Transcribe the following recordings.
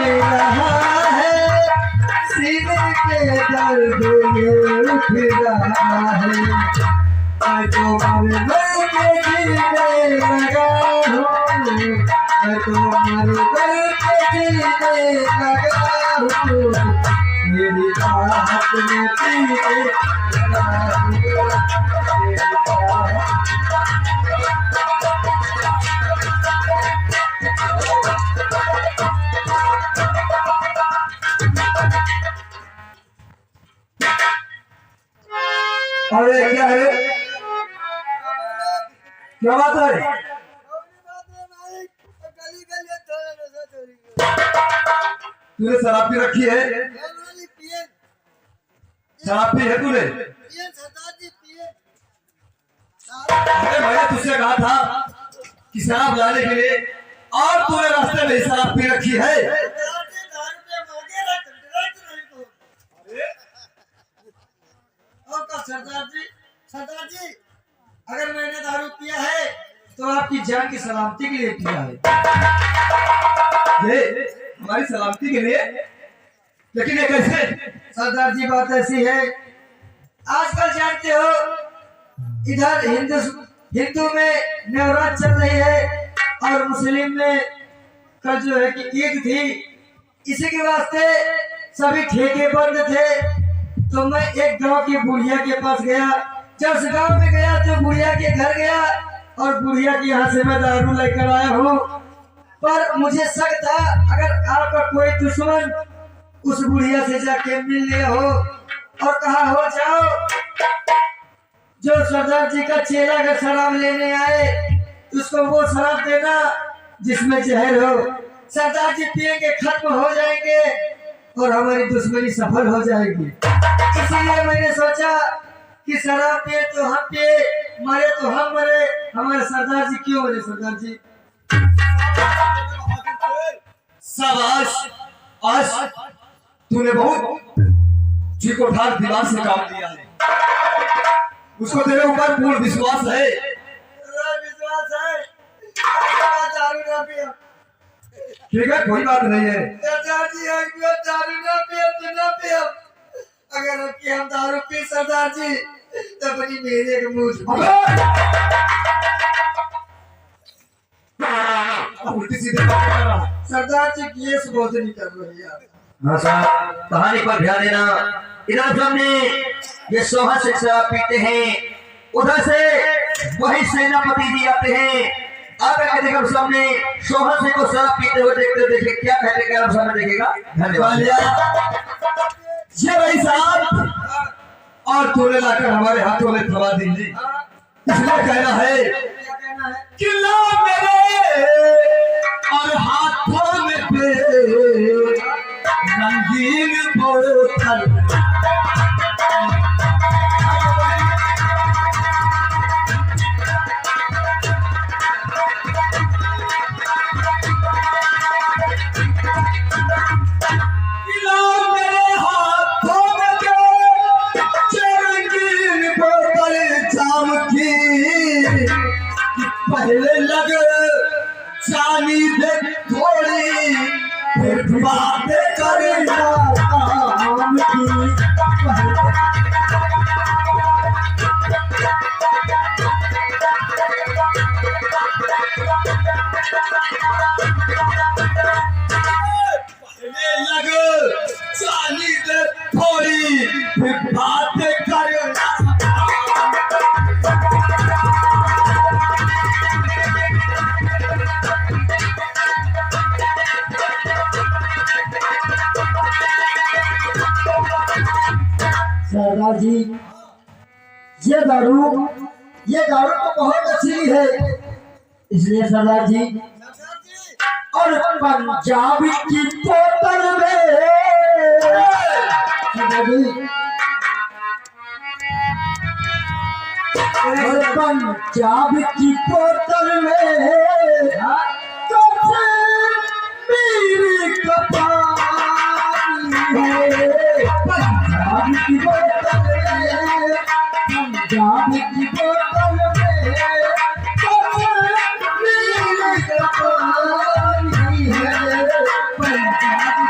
रहा है, सीने के दर्द ये उठ रहा है। मैं तो मर के जीने लगा हूँ, मैं तो मर के जीने लगा हूँ, मेरी बात में पीने लगा हूँ, मेरी बात। अरे क्या है, क्या बात है? तूने शराब पी रखी है? शराब पी है तूने? अरे भैया तुझसे कहा था कि शराब लाने के लिए, और तूने रास्ते में शराब पी रखी है। सरदार जी, अगर मैंने दारू पिया है तो आपकी जान की सलामती के लिए पिया है, ये हमारी सलामती के लिए। लेकिन ये कैसे? सरदार जी बात ऐसी है, आजकल जानते हो इधर हिंदू में नवरात्र चल रही है और मुस्लिम में कल जो है कि ईद थी, इसी के वास्ते सभी ठेके बंद थे। तो मैं एक गांव की बुढ़िया के पास गया। जब उस गांव में गया तो बुढ़िया के घर गया और बुढ़िया के यहाँ से मैं दारू लेकर आया हूँ। पर मुझे शक था अगर आपका कोई दुश्मन उस बुढ़िया से जाके मिल लिया हो और कहा हो जाओ जो सरदार जी का चेला अगर शराब लेने आए तो उसको वो शराब देना जिसमें जहर हो। सरदार जी पिएंगे, खत्म हो जाएंगे और हमारी दुश्मनी सफल हो जाएगी। इसीलिए मैंने सोचा कि शराब पिए तो हम पिए, मरे तो हम मरे, हमारे सरदार जी क्यों मरे? सरदार जी शाबाश, आज तूने बहुत चीको ठाक दिमाग से काम लिया है। उसको तेरे ऊपर पूर्ण विश्वास है। विश्वास है, दारू ना पिया। ठीक है, कोई बात नहीं है। सरदार जी दारू ना पिया तो ना पिया, अगर हम दारू पी सरदार जी तो अपनी मेरे के मुंह उल्टी सीधी बात कर रहा है। सरदार जी की ये बहुत नहीं कर रही है। हाँ साहब, कहानी पर ध्यान देना। इधर हमने ये सोहा से शराब पीते हैं, उधर से वही सेनापति जी आते हैं। आकर के देखो सामने सोहा से को शराब पीते हुए देखते देखिए क्या कहते हैं, सामने देखेगा। धन्यवाद। ये भाई साहब, और तूने लाकर हमारे हाथों में थमा दी, इसलिए कहना है कि ला मेरे और हाथों में पे रंगीन बोतल। पहले लग जानी दे थोड़ी, फिर बातें करना काम की। पहले लग जानी दे थोड़ी, फिर बातें करना। सरदार जी, ये दारू तो बहुत अच्छी है, इसलिए सरदार जी और पंजाब की बोतल में पंजाब की बोतल में मेरी कपाली है। पंजाब की बोतल में, पंजाब की बोतल में मेरी कपाली है। पंजाब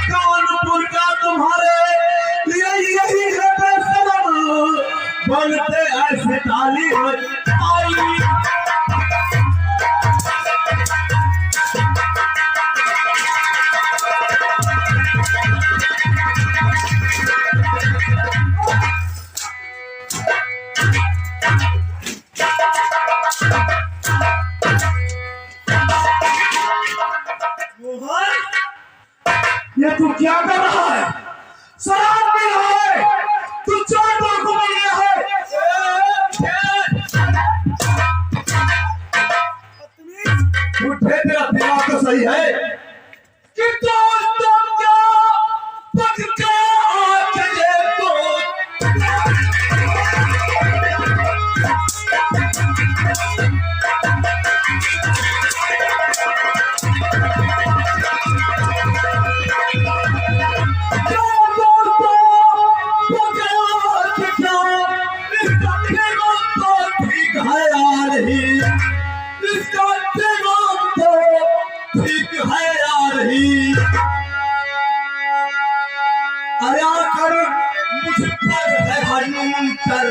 कानपुर का तुम्हारे लिए यही है बेसलम, बनते ऐसे ताली आई। ये तू क्या कर रहा है? शराब पी रहा है? तू चार को मिल गया है? उठे, तेरा दिमाग तो सही है कि तो क्या पक्का चले तो अरे आकर मुझ पर है हनुमंतर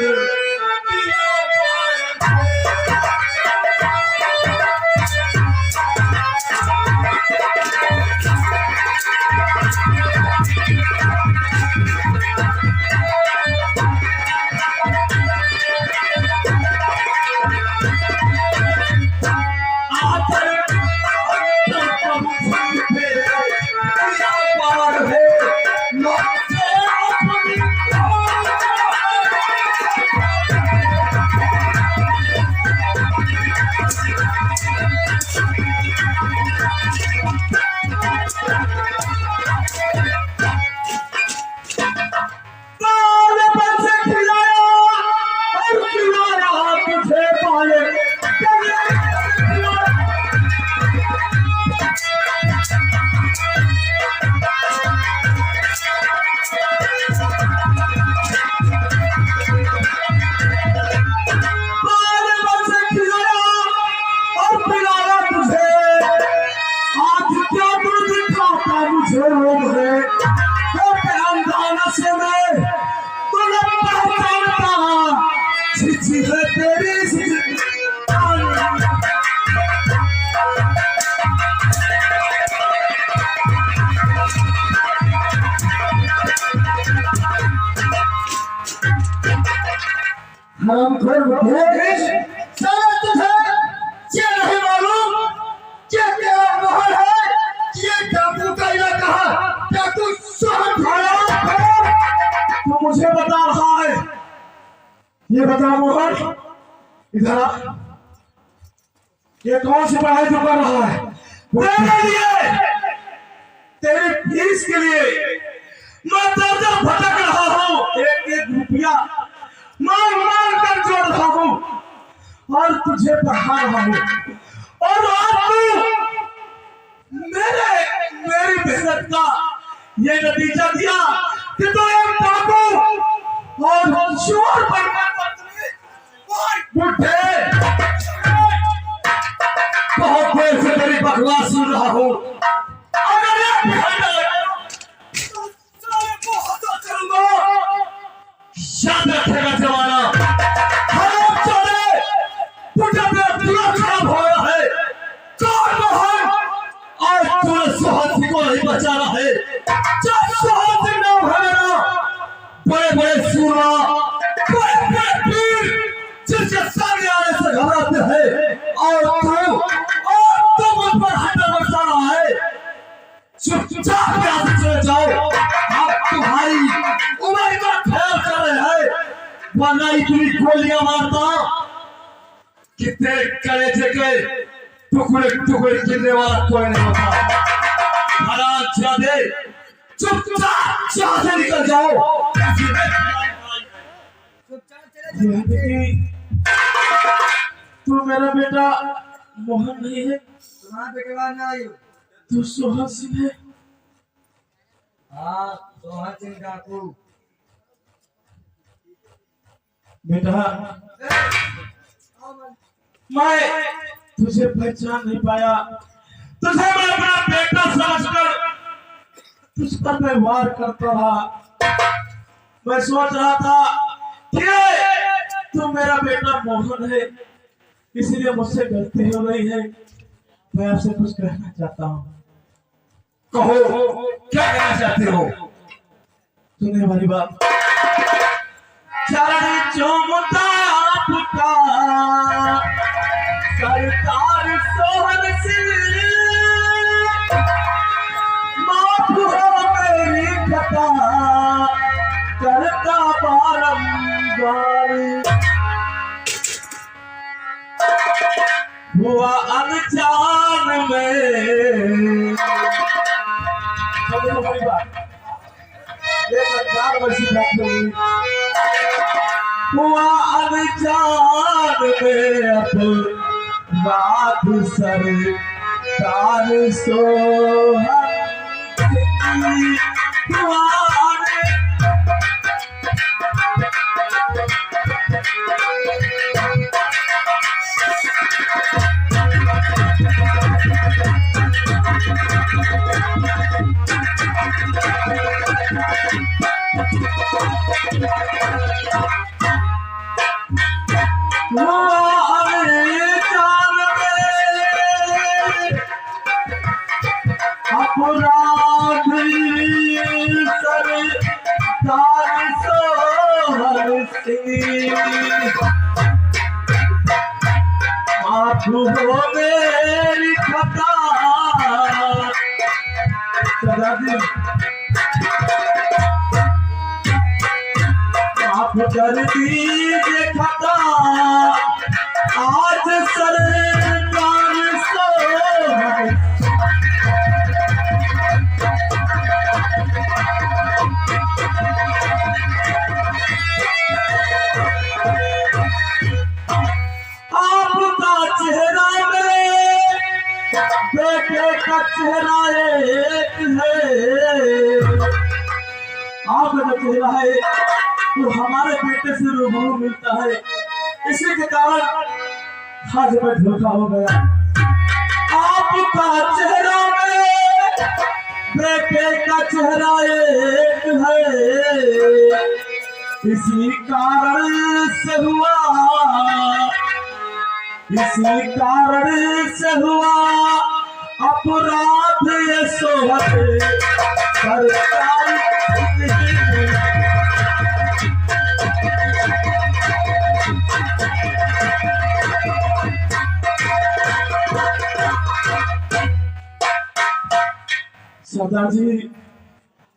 हम खोल सारा तुझे ये नहीं मालूम कि तेरा महल है, ये डाकू का इलाका है, क्या तू शहर भाया? तू मुझे बता रहा है, ये बता मोहन, इधर आ, ये कौन सी पढ़ाई तू कर रहा है? तेरे लिए, तेरी फीस के लिए मैं दर भटक रहा हूँ, एक एक रुपया मार मार कर जोड़ रहा हूँ और तुझे पढ़ा रहा हूँ, और आज तू मेरी मेहनत का ये नतीजा दिया कि तू एक डाकू और चोर बनकर बुढ़े। बहुत देर से तेरी बकवास सुन रहा हूँ, अगर याद रखेगा जमाना, हराम चले तुझे मेरा दिमाग खराब हो रहा है। कौन मोहन आज तूने सुहासी को नहीं बचाना है? जब सुहासी नाम है मेरा, बड़े बड़े सूरा, बड़े बड़े पीर जिनके सामने आने से घबराते हैं, और तू चुपचाप यहाँ से चले जाओ। आप तुम्हारी उम्र का ख्याल कर रहे हैं, वरना इतनी गोलियां मारता कि तेरे कलेजे के टुकड़े टुकड़े गिरने वाला कोई नहीं होता। हरामजादे, चुपचाप यहाँ से निकल जाओ। तू मेरा बेटा मोहन नहीं है, तुम्हारा बेटवा नहीं हो। तू सोहन सिंह है। हाँ, सोहन सिंह डाकू। बेटा मैं तुझे पहचान नहीं पाया, तुझे मैं अपना बेटा समझकर तुझ पर मैं वार करता रहा। मैं सोच रहा था कि तू मेरा बेटा मोहन है, इसलिए मुझसे गलती हो रही है। मैं आपसे कुछ कहना चाहता हूँ। कहो, क्या कहना चाहते हो? सुने हमारी बात। चरण चूमता आपका सरकार सोहन सिंह, माफ हो मेरी खता करता बारंबार। हुआ अनजान में, हमारी बात हुआ अनजान में अब बात सरकार सोहन सिंह। अपराध सरकार सोहन सिंह, माफ हो मेरी खता। माफ कर दीजिए खता, आज सरकार सोहन। आपका चेहरा मेरे बेटे का चेहरा एक है। आपका जो चेहरा है वो हमारे बेटे से रूबरू मिलता है, इसी के कारण आज मैं धोखा हो गया। आपका चेहरा मेरे बेटे का चेहरा एक है, इसी कारण से हुआ, इसी कारण से हुआ अपराध ये सोहन सरकार। सरदार जी,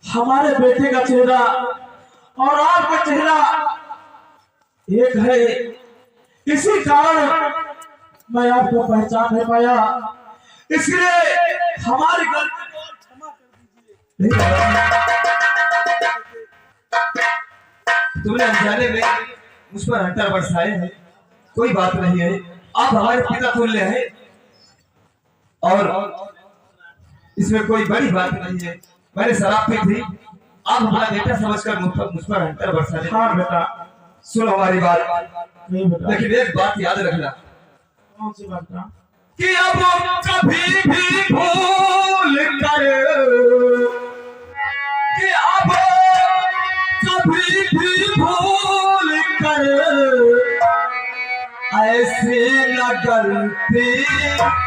हमारे बेटे का चेहरा और आपका चेहरा एक है, इसी कारण मैं आपको पहचान नहीं पाया, इसलिए हमारी गलती को क्षमा कर दीजिए। तुमने अनजाने में मुझ पर हंटर बरसाए हैं, कोई बात नहीं है। आप हमारे पिता तुल्य हैं और इसमें कोई बड़ी बात नहीं है। मैंने शराब पी थी, आप हमारा बेटा समझकर मुझ पर हंटर बरसाए। हाँ बेटा, सुनो हमारी बात, नहीं बेटा। लेकिन एक बात याद रखना कौन सी बात का? कि अब कभी भी भूल कर, कि अब कभी भी भूल कर ऐसी न गलती करना।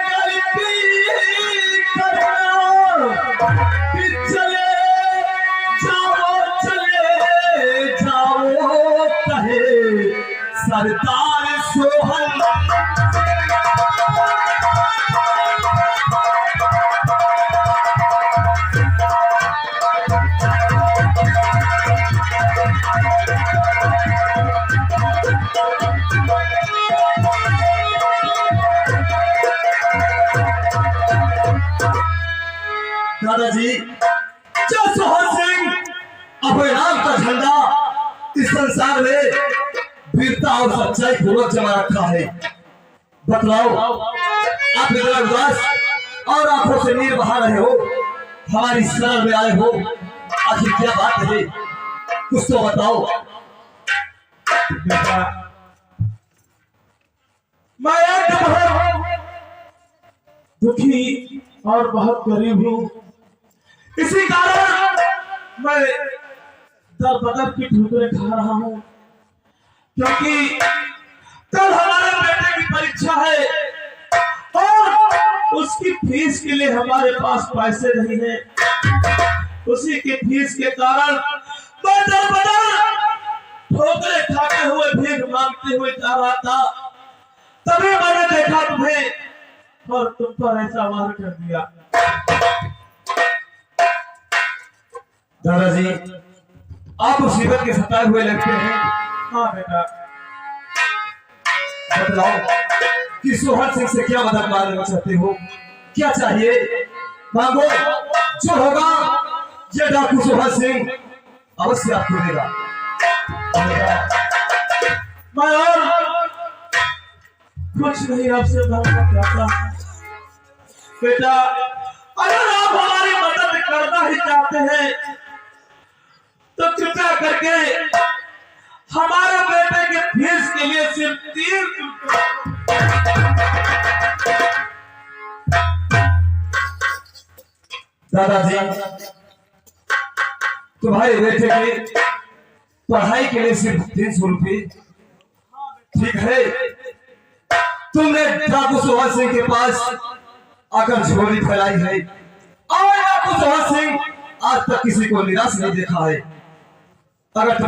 गलती करना कि चले जाओ कहे सरदार सोहन। दादाजी, जो सोहन सिंह अपने नाम का झंडा इस संसार में वीरता और सच्चाई पूर्वक जमा रखा है। बतलाओ, आप इतना उदास और आंखों से नीर बहा रहे हो, हमारी शरण में आए हो, आखिर क्या बात है? कुछ तो बताओ। बेटा, मैं एक बहुत दुखी और बहुत गरीब हूँ। इसी कारण मैं दर बदर की ठोकरें खा रहा हूँ, क्योंकि कल हमारे बेटे की परीक्षा है और उसकी फीस के लिए हमारे पास पैसे नहीं है। उसी की फीस के कारण मैं दर बदर ठोकरें खाते हुए भीख मांगते हुए जा रहा था। तभी मैंने देखा तुम्हें और तुम पर ऐसा वार कर दिया। दादाजी, आप मुसीबत के सताए हुए लगते हैं। हाँ बेटा, बतलाओ कि सोहन सिंह से क्या मदद मांगना चाहते हो? क्या चाहिए? मांगो, जो होगा ये डाकू सोहन सिंह अवश्य आपको देगा। मैं और कुछ नहीं आपसे मांगना चाहता। बेटा, अगर आप हमारी मदद करना ही चाहते हैं तो कृपया करके हमारे बेटे के फीस के लिए सिर्फ 3 दादाजी, तुम्हारे बेटे की पढ़ाई के लिए सिर्फ 300 रुपये, ठीक है? तुमने डाकू सोहन सिंह के पास आकर झोली फैलाई है और डाकू सोहन सिंह आज तक किसी को निराश नहीं देखा है। अगर